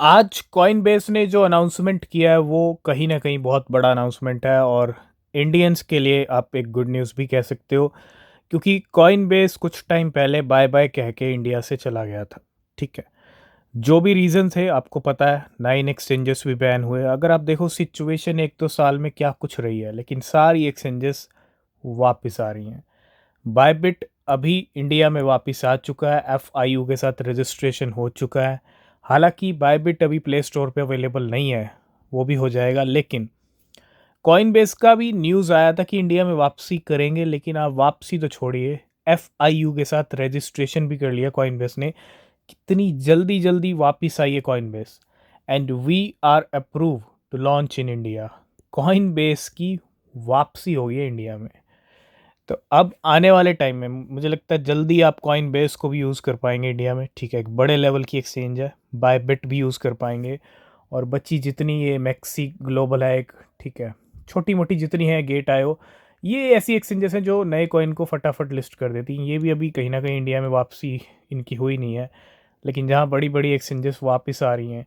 आज कॉइनबेस ने जो अनाउंसमेंट किया है वो कहीं ना कहीं बहुत बड़ा अनाउंसमेंट है और इंडियंस के लिए आप एक गुड न्यूज़ भी कह सकते हो, क्योंकि कॉइनबेस कुछ टाइम पहले बाय बाय कह के इंडिया से चला गया था। ठीक है, जो भी रीज़न थे आपको पता है, 9 एक्सचेंजेस भी बैन हुए। अगर आप देखो सिचुएशन 1-2 साल में क्या कुछ रही है, लेकिन सारी एक्सचेंजेस वापस आ रही हैं। बायबिट अभी इंडिया में वापस आ चुका है, FIU के साथ रजिस्ट्रेशन हो चुका है। हालांकि बायबिट अभी प्ले स्टोर पे अवेलेबल नहीं है, वो भी हो जाएगा। लेकिन कॉइनबेस का भी न्यूज़ आया था कि इंडिया में वापसी करेंगे, लेकिन आप वापसी तो छोड़िए, FIU के साथ रजिस्ट्रेशन भी कर लिया कॉइनबेस ने। कितनी जल्दी जल्दी वापस आई है Coinbase, and we are approve to launch in India. Coinbase की वापसी हो गई है इंडिया में। तो अब आने वाले टाइम में मुझे लगता है जल्दी आप कॉइन बेस को भी यूज़ कर पाएंगे इंडिया में। ठीक है, एक बड़े लेवल की एक्सचेंज है, बायबिट भी यूज़ कर पाएंगे। और बची जितनी ये मैक्सी ग्लोबल है एक, ठीक है, छोटी मोटी जितनी है गेट आयो, ये ऐसी एक्सचेंजेस हैं जो नए कॉइन को फटाफट लिस्ट कर देती हैं। ये भी अभी कहीं ना कहीं इंडिया में वापसी इनकी हुई नहीं है। लेकिन जहाँ बड़ी बड़ी एक्सचेंजेस वापस आ रही हैं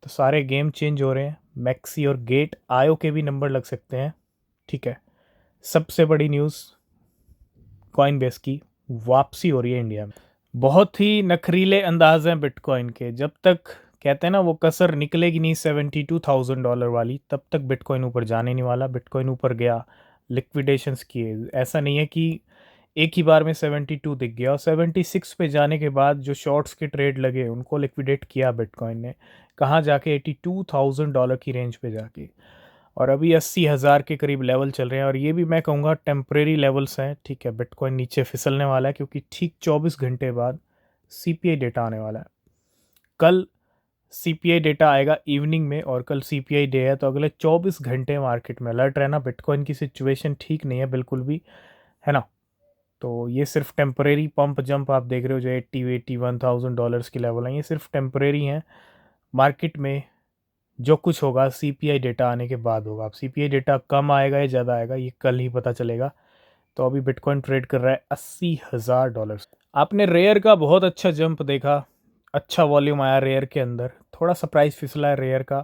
तो सारे गेम चेंज हो रहे हैं। मैक्सी और गेट आयो के भी नंबर लग सकते हैं। ठीक है, सबसे बड़ी न्यूज़, कॉइनबेस की वापसी हो रही है इंडिया में। बहुत ही नखरीले अंदाज हैं बिटकॉइन के। जब तक कहते हैं ना वो कसर निकलेगी नहीं $72,000 वाली, तब तक बिटकॉइन ऊपर जाने नहीं वाला। बिटकॉइन ऊपर गया, लिक्विडेशंस किए, ऐसा नहीं है कि एक ही बार में 72 दिख गया। और 76 पे जाने के बाद जो शॉर्ट्स के ट्रेड लगे उनको लिक्विडेट किया बिटकॉइन ने, कहाँ जाके $82,000 की रेंज पे जाके। और अभी 80,000 के करीब लेवल चल रहे हैं, और ये भी मैं कहूँगा टेम्परेरी लेवल्स हैं। ठीक है, बिटकॉइन नीचे फिसलने वाला है, क्योंकि ठीक 24 घंटे बाद CPI डेटा आने वाला है। कल CPI डेटा आएगा इवनिंग में, और कल CPI डे है, तो अगले 24 घंटे मार्केट में अलर्ट रहना। बिटकॉइन की सिचुएशन ठीक नहीं है बिल्कुल भी, है ना। तो ये सिर्फ टेम्परेरी पंप जंप आप देख रहे हो, जो 80-81,000 की लेवल है, ये सिर्फ टेम्परेरी हैं। मार्केट में जो कुछ होगा CPI डेटा आने के बाद होगा। अब CPI डेटा कम आएगा या ज़्यादा आएगा ये कल ही पता चलेगा। तो अभी बिटकॉइन ट्रेड कर रहा है $80,000। आपने रेयर का बहुत अच्छा जंप देखा, अच्छा वॉल्यूम आया रेयर के अंदर, थोड़ा सा प्राइस फिसला है रेयर का।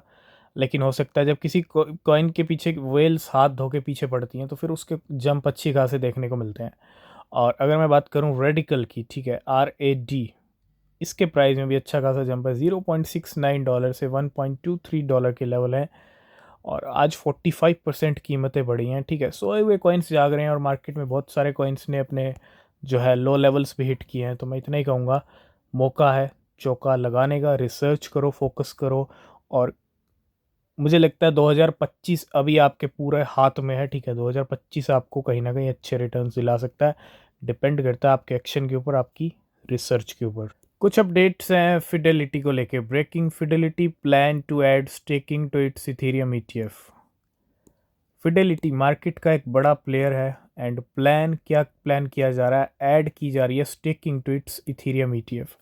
लेकिन हो सकता है जब किसी कॉइन के पीछे वेल्स हाथ धो के पीछे पड़ती हैं तो फिर उसके जंप अच्छी खासे देखने को मिलते हैं। और अगर मैं बात करूं रेडिकल की, ठीक है, RAD, इसके प्राइस में भी अच्छा खासा जंप है। $0.69 से $1.23 के लेवल है, और आज 45% कीमतें बढ़ी हैं। ठीक है, सोए हुए कॉइन्स जाग रहे हैं, और मार्केट में बहुत सारे कॉइन्स ने अपने जो है लो लेवल्स भी हिट किए हैं। तो मैं इतना ही कहूँगा, मौका है चौका लगाने का, रिसर्च करो, फोकस करो। और मुझे लगता है 2025 अभी आपके पूरे हाथ में है। ठीक है, 2025 आपको कहीं ना कहीं अच्छे रिटर्न्स दिला सकता है। डिपेंड करता है आपके एक्शन के ऊपर, आपकी रिसर्च के ऊपर। कुछ अपडेट्स हैं फिडेलिटी को लेके। Breaking Fidelity plan to add staking to its Ethereum ETF। Fidelity market का एक बड़ा प्लेयर है, एंड क्या प्लान किया जा रहा है, ऐड की जा रही है staking to its Ethereum ETF।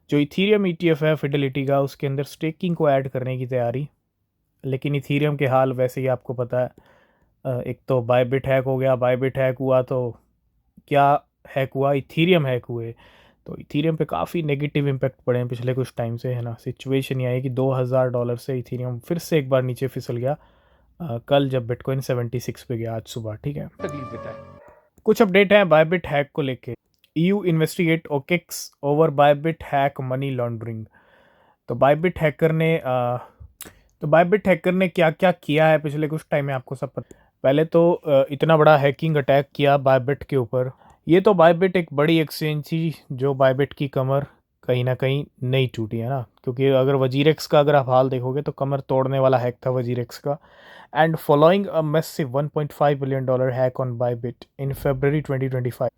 जो इथेरियम ETF है फिडेलिटी का, उसके अंदर स्टेकिंग को ऐड करने की तैयारी। लेकिन इथेरियम के हाल वैसे ही आपको पता है। एक तो बायबिट हैक हो गया, बायबिट हैक हुआ तो क्या हैक हुआ, इथेरियम हैक हुए। तो इथेरियम पे काफ़ी नेगेटिव इम्पैक्ट पड़े हैं पिछले कुछ टाइम से, है ना। सिचुएशन ये है कि $2,000 से इथेरियम फिर से एक बार नीचे फिसल गया, कल जब बिटकॉइन 76 पे गया आज सुबह। ठीक है, तकलीफ देता है। कुछ अपडेट है बायबिट हैक को लेके। EU investigate OKEx over Bybit hack money laundering. तो बायबिट हैकर ने क्या क्या किया है पिछले कुछ टाइम में, आपको सब पता। पहले तो इतना बड़ा हैकिंग अटैक किया बायबिट के ऊपर। ये तो बायबिट एक बड़ी एक्सचेंज थी, जो बायबिट की कमर कहीं ना कहीं नहीं टूटी, है ना। क्योंकि अगर वजीरेक्स का अगर आप हाल देखोगे तो कमर तोड़ने वाला हैक था वजीरेक्स का। And following a massive $1.5 billion hack on Bybit in February 2025,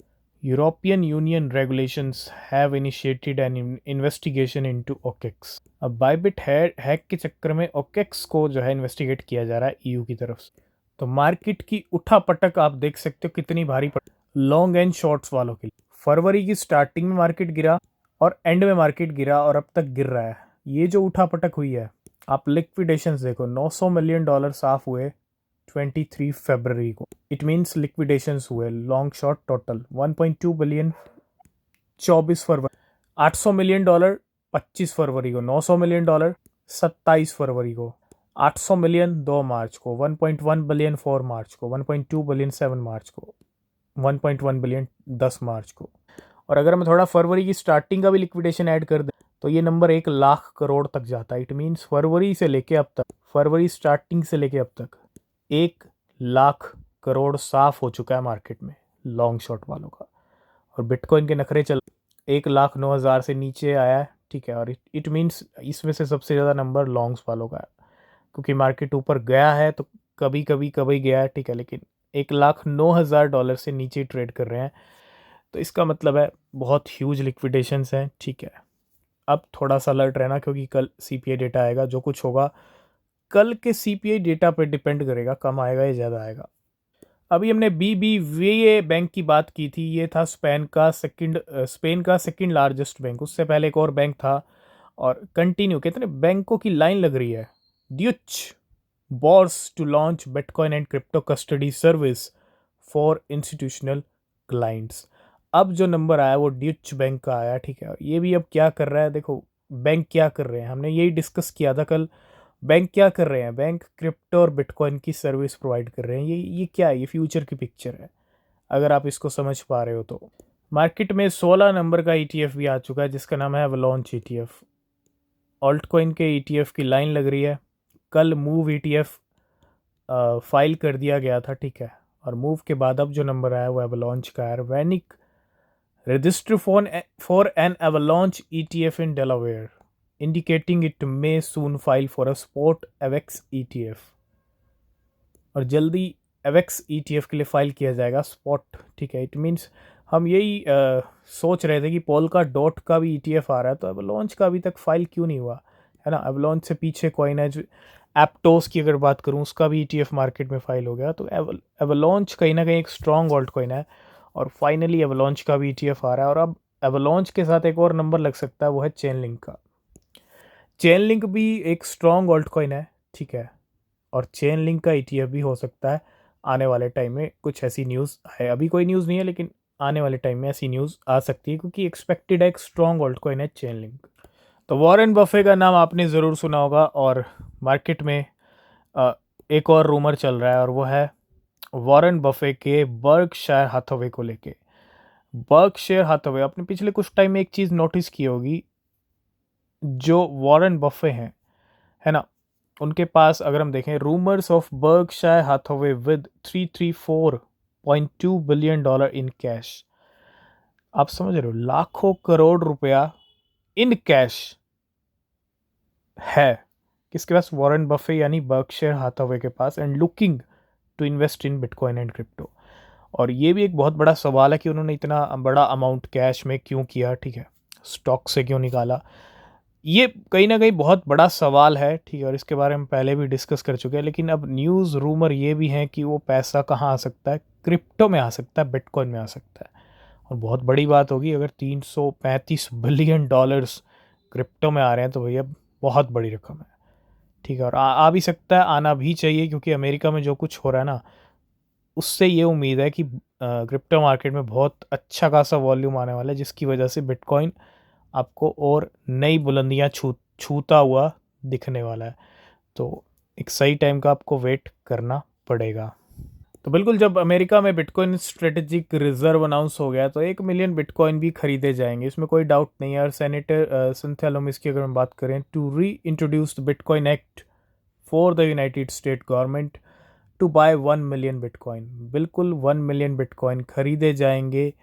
European union regulations have initiated N investigation into OKEx. अब बायबिट हैक के चक्कर में ओकेक्स को जो है इन्वेस्टिगेट किया जा रहा है EU की तरफ से। तो मार्केट की उठापटक आप देख सकते हो कितनी भारी लॉन्ग एंड शॉर्ट्स वालों के लिए। फरवरी की स्टार्टिंग में मार्केट गिरा, और एंड में मार्केट गिरा, और अब तक गिर रहा है। ये जो उठापटक हुई है, आप लिक्विडेशंस देखो, $900 मिलियन साफ हुए 23 फरवरी को। इट मीन्स लिक्विडेशंस हुए लॉन्ग शॉर्ट टोटल 1.2 बिलियन 24 फरवरी, $800 मिलियन 25 फरवरी को, $900 मिलियन 27 फरवरी को, 800 मिलियन 2 मार्च को, 1.1 बिलियन 4 मार्च को, 1.2 बिलियन 7 मार्च को, 1.1 बिलियन 10 मार्च को। और अगर मैं थोड़ा फरवरी की स्टार्टिंग का भी लिक्विडेशन ऐड कर दें तो ये नंबर 1 लाख करोड़ तक जाता है। इट मीन्स फरवरी से लेके अब तक, फरवरी स्टार्टिंग से लेके अब तक 1 लाख करोड़ साफ हो चुका है मार्केट में लॉन्ग शॉर्ट वालों का। और बिटकॉइन के नखरे चल 1,09,000 से नीचे आया है, ठीक है। और इट मीन्स इसमें से सबसे ज़्यादा नंबर लॉन्ग्स वालों का है, क्योंकि मार्केट ऊपर गया है तो कभी कभी कभी गया है, ठीक है, लेकिन 1,09,000 डॉलर से नीचे ट्रेड कर रहे हैं। तो इसका मतलब है बहुत ह्यूज लिक्विडेशंस हैं, ठीक है। अब थोड़ा सा अलर्ट रहना, क्योंकि कल सीपीआई डेटा आएगा। जो कुछ होगा कल के सीपीआई डेटा पर डिपेंड करेगा, कम आएगा या ज़्यादा आएगा। अभी हमने बीबीवीए बैंक की बात की थी। ये था स्पेन का सेकंड लार्जेस्ट बैंक। उससे पहले एक और बैंक था। और कंटिन्यू कितने बैंकों की लाइन लग रही है। Deutsche Borse to launch bitcoin and crypto custody service for institutional clients. अब जो नंबर आया वो ड्यूच बैंक का आया, ठीक है। ये भी अब क्या कर रहा है, देखो बैंक क्या कर रहे हैं, हमने यही डिस्कस किया था कल। बैंक क्या कर रहे हैं, बैंक क्रिप्टो और बिटकॉइन की सर्विस प्रोवाइड कर रहे हैं। ये क्या है, ये फ्यूचर की पिक्चर है अगर आप इसको समझ पा रहे हो तो। मार्केट में 16 नंबर का ईटीएफ भी आ चुका है जिसका नाम है एवलॉन्च ईटीएफ। ऑल्ट कॉइन के ईटीएफ की लाइन लग रही है। कल मूव ईटीएफ फाइल कर दिया गया था, ठीक है। और मूव के बाद अब जो नंबर आया वो एवलॉन्च का है। VanEck register for an Avalanche ETF in Delaware indicating it may soon file for a spot AVEX ETF। और जल्दी AVEX ETF के लिए फाइल किया जाएगा स्पॉट, ठीक है। इट मीन्स हम यही सोच रहे थे कि पोल्का डॉट का भी ETF आ रहा है, तो एवलॉन्च का अभी तक फाइल क्यों नहीं हुआ, है ना। एवलॉन्च से पीछे कॉइन है जो एप्टोस की अगर बात करूँ, उसका भी ETF मार्केट में फाइल हो गया। तो एवलॉन्च कहीं ना कहीं एक स्ट्रॉन्ग ऑल्ट कॉइन है। और फाइनली एवलॉन्च का भी ETF आ रहा है। और अब एवलॉन्च के साथ एक और नंबर लग सकता है, वो है चेन लिंक का। चेन लिंक भी एक स्ट्रॉन्ग ऑल्ट कॉइन है, ठीक है। और चेन लिंक का ईटीएफ भी हो सकता है आने वाले टाइम में। कुछ ऐसी न्यूज़ है, अभी कोई न्यूज़ नहीं है, लेकिन आने वाले टाइम में ऐसी न्यूज़ आ सकती है, क्योंकि एक्सपेक्टेड है एक स्ट्रॉन्ग ऑल्ट कॉइन है चेन लिंक। तो वॉरेन बफे का नाम आपने ज़रूर सुना होगा। और मार्केट में एक और रूमर चल रहा है, और वो है वॉरेन बफे के बर्कशायर हाथवे को लेके। बर्कशायर हाथवे, आपने पिछले कुछ टाइम में एक चीज़ नोटिस की होगी, जो वॉरेन बफे हैं, है ना, उनके पास अगर हम देखें rumours of Berkshire Hathaway with 334.2 billion dollar in cash. आप समझ रहे हो, लाखों करोड़ रुपया इन कैश है किसके पास, वॉरेन बफे यानी बर्कशायर हाथवे के पास, and looking to invest in bitcoin and crypto. और ये भी एक बहुत बड़ा सवाल है कि उन्होंने इतना बड़ा अमाउंट कैश में क्यों किया, ठीक है, स्टॉक से क्यों निकाला। ये कहीं ना कहीं बहुत बड़ा सवाल है, ठीक है। और इसके बारे में पहले भी डिस्कस कर चुके हैं। लेकिन अब न्यूज़ रूमर ये भी है कि वो पैसा कहाँ आ सकता है, क्रिप्टो में आ सकता है, बिटकॉइन में आ सकता है। और बहुत बड़ी बात होगी अगर 335 बिलियन डॉलर्स क्रिप्टो में आ रहे हैं, तो भैया बहुत बड़ी रकम है, ठीक है। और आ भी सकता है, आना भी चाहिए, क्योंकि अमेरिका में जो कुछ हो रहा है ना, उससे ये उम्मीद है कि क्रिप्टो मार्केट में बहुत अच्छा खासा वॉल्यूम आने वाला है, जिसकी वजह से बिटकॉइन आपको और नई बुलंदियां छूता हुआ दिखने वाला है। तो एक सही टाइम का आपको वेट करना पड़ेगा। तो बिल्कुल, जब अमेरिका में बिटकॉइन स्ट्रेटेजिक रिजर्व अनाउंस हो गया तो 1 मिलियन बिटकॉइन भी खरीदे जाएंगे, इसमें कोई डाउट नहीं है। और सेनेटर सिंथिया लुमिस की अगर हम बात करें, to reintroduce the Bitcoin act for the United State government to buy 1 million Bitcoin. बिल्कुल 1 मिलियन बिटकॉइन खरीदे जाएंगे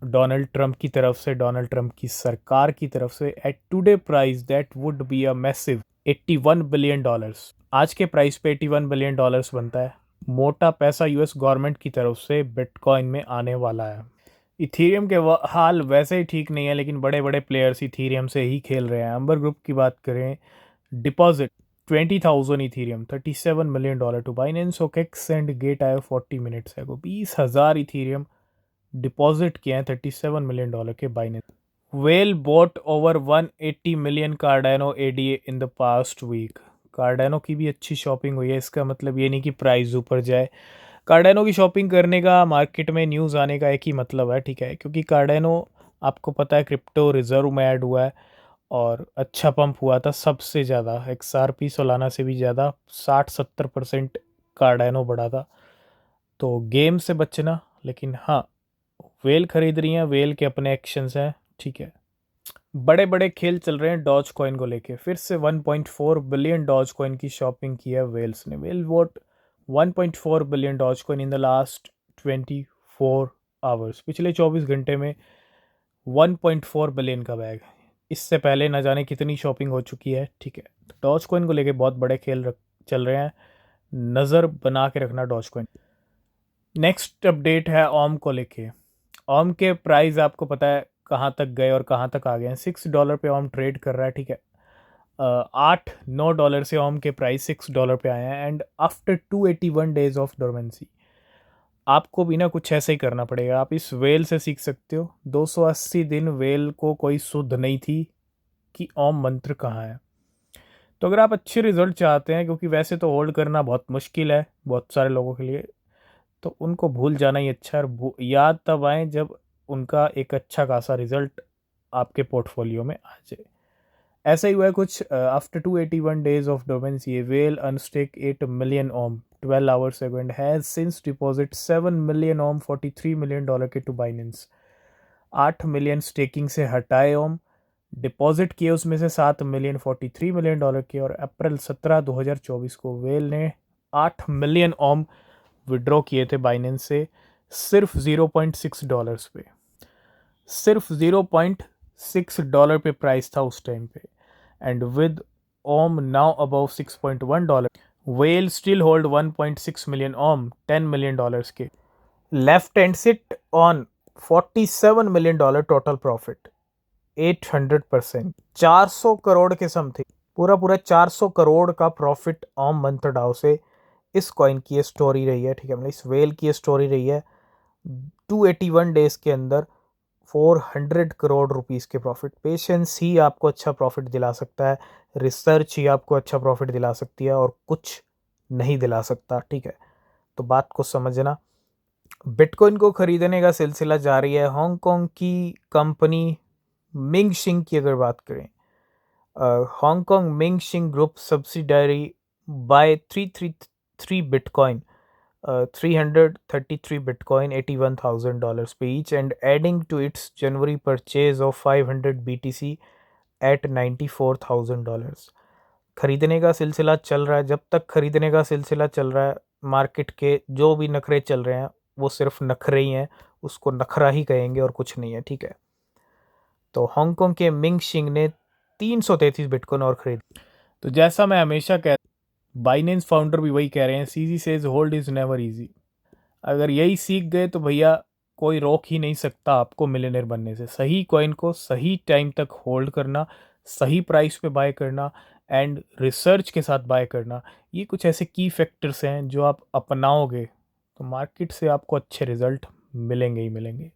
डोनाल्ड ट्रंप की तरफ से, डोनाल्ड ट्रंप की सरकार की तरफ से, at today price that would be a massive 81 billion dollars. आज के प्राइस पे 81 बिलियन डॉलर्स बनता है। मोटा पैसा यूएस गवर्नमेंट की तरफ से बिटकॉइन में आने वाला है। इथीरियम के हाल वैसे ही ठीक नहीं है, लेकिन बड़े बड़े प्लेयर्स इथीरियम से ही खेल रहे हैं। अंबर ग्रुप की बात करें, deposit 20,000 Ethereum, $37 million to Binance OKX and Gate io 40 minutes ago. 20,000 Ethereum deposit किए हैं $37 million के Binance. Whale bought over 180 million Cardano ADA in the past week. Cardano की भी अच्छी शॉपिंग हुई है। इसका मतलब ये नहीं कि प्राइस ऊपर जाए। कार्डानो की शॉपिंग करने का, मार्केट में न्यूज़ आने का एक ही मतलब है, ठीक है, क्योंकि कार्डानो आपको पता है क्रिप्टो रिजर्व में ऐड हुआ है। और अच्छा पंप हुआ था सबसे ज़्यादा, XRP सोलाना से भी ज़्यादा 60-70% कार्डानो बढ़ा था। तो गेम से बचना, लेकिन हाँ, वेल खरीद रही हैं, वेल के अपने एक्शंस हैं, ठीक है। बड़े बड़े खेल चल रहे हैं डॉज कॉइन को लेके। फिर से 1.4 बिलियन डॉज कॉइन की शॉपिंग की है वेल्स ने। Whale bought 1.4 billion Doge coin in the last 24 hours, पिछले 24 घंटे में 1.4 बिलियन का बैग। इससे पहले न जाने कितनी शॉपिंग हो चुकी है, ठीक है। तो डॉज कॉइन को लेके बहुत बड़े खेल चल रहे हैं, नज़र बना के रखना डॉज कॉइन। नेक्स्ट अपडेट है ओम को लेके। ओम के प्राइस आपको पता है कहाँ तक गए और कहाँ तक आ गए हैं। $6 पे ओम ट्रेड कर रहा है, ठीक है। 8-9 डॉलर से ओम के प्राइस $6 पे आए हैं, and after 281 days of dormancy. आपको भी ना कुछ ऐसा ही करना पड़ेगा। आप इस वेल से सीख सकते हो। 280 दिन वेल को कोई सुध नहीं थी कि ओम मंत्र कहाँ है। तो अगर आप अच्छे रिजल्ट चाहते हैं, क्योंकि वैसे तो होल्ड करना बहुत मुश्किल है बहुत सारे लोगों के लिए, तो उनको भूल जाना ही अच्छा है। और याद तब आए जब उनका एक अच्छा खासा रिजल्ट आपके पोर्टफोलियो में आ जाए। ऐसा ही हुआ है कुछ। After 281 days of dormancy, whale unstake 8 million OM 12 hours ago and has since deposit 7 million OM $43 million के टू बाइनेंस। 8 मिलियन स्टेकिंग से हटाए ओम, डिपॉजिट किए उसमें से 7 मिलियन $43 मिलियन के, और अप्रैल 17 2024 को वेल ने 8 मिलियन ओम विड्रॉ किए थे बाइनेंस से, सिर्फ $0.6 पे। सिर्फ $0.6 पे प्राइस था उस टाइम पे। And with OM now above $6.1, well still hold 1.6 million OM, $10 million के। Left and sit on $47 million total profit, 800%, 400 crore के समथिंग, पूरा पूरा 400 करोड़ का प्रॉफिट ओम मंत्र डाउ से। इस कॉइन की ये स्टोरी रही है, ठीक है। मतलब इस वेल की ये स्टोरी रही है। 281 डेज के अंदर 400 करोड़ रुपीस के प्रॉफिट। पेशेंस ही आपको अच्छा प्रॉफिट दिला सकता है, रिसर्च ही आपको अच्छा प्रॉफिट दिला सकती है, और कुछ नहीं दिला सकता, ठीक है। तो बात को समझना। बिटकॉइन को खरीदने का सिलसिला जारी है। हांगकांग की कंपनी मिंग शिंग की अगर बात करें, Hong Kong Ming Shing group subsidiary buy 333 Bitcoin, 333 Bitcoin, $81,000 पे each, and adding to its January purchase of 500 BTC at $94,000। खरीदने का सिलसिला चल रहा है। जब तक खरीदने का सिलसिला चल रहा है, मार्केट के जो भी नखरे चल रहे हैं वो सिर्फ नखरे ही हैं, उसको नखरा ही कहेंगे और कुछ नहीं है, ठीक है। तो हांगकांग के मिंग शिंग ने 333 बिटकॉइन और खरीद। तो जैसा मैं हमेशा बाइनेंस फाउंडर भी वही कह रहे हैं, CG says hold is never easy. अगर यही सीख गए तो भैया कोई रोक ही नहीं सकता आपको मिलियनेयर बनने से। सही कॉइन को सही टाइम तक होल्ड करना, सही प्राइस पे बाय करना, एंड रिसर्च के साथ बाय करना, ये कुछ ऐसे की फैक्टर्स हैं जो आप अपनाओगे तो मार्केट से आपको अच्छे रिजल्ट मिलेंगे ही मिलेंगे।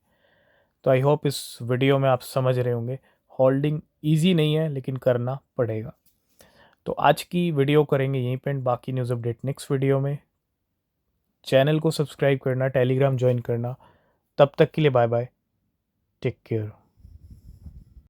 तो आई होप इस वीडियो में आप समझ रहे होंगे, होल्डिंग ईजी नहीं है लेकिन करना पड़ेगा। तो आज की वीडियो करेंगे यहीं पे, बाकी न्यूज़ अपडेट नेक्स्ट वीडियो में। चैनल को सब्सक्राइब करना, टेलीग्राम ज्वाइन करना। तब तक के लिए बाय बाय, टेक केयर।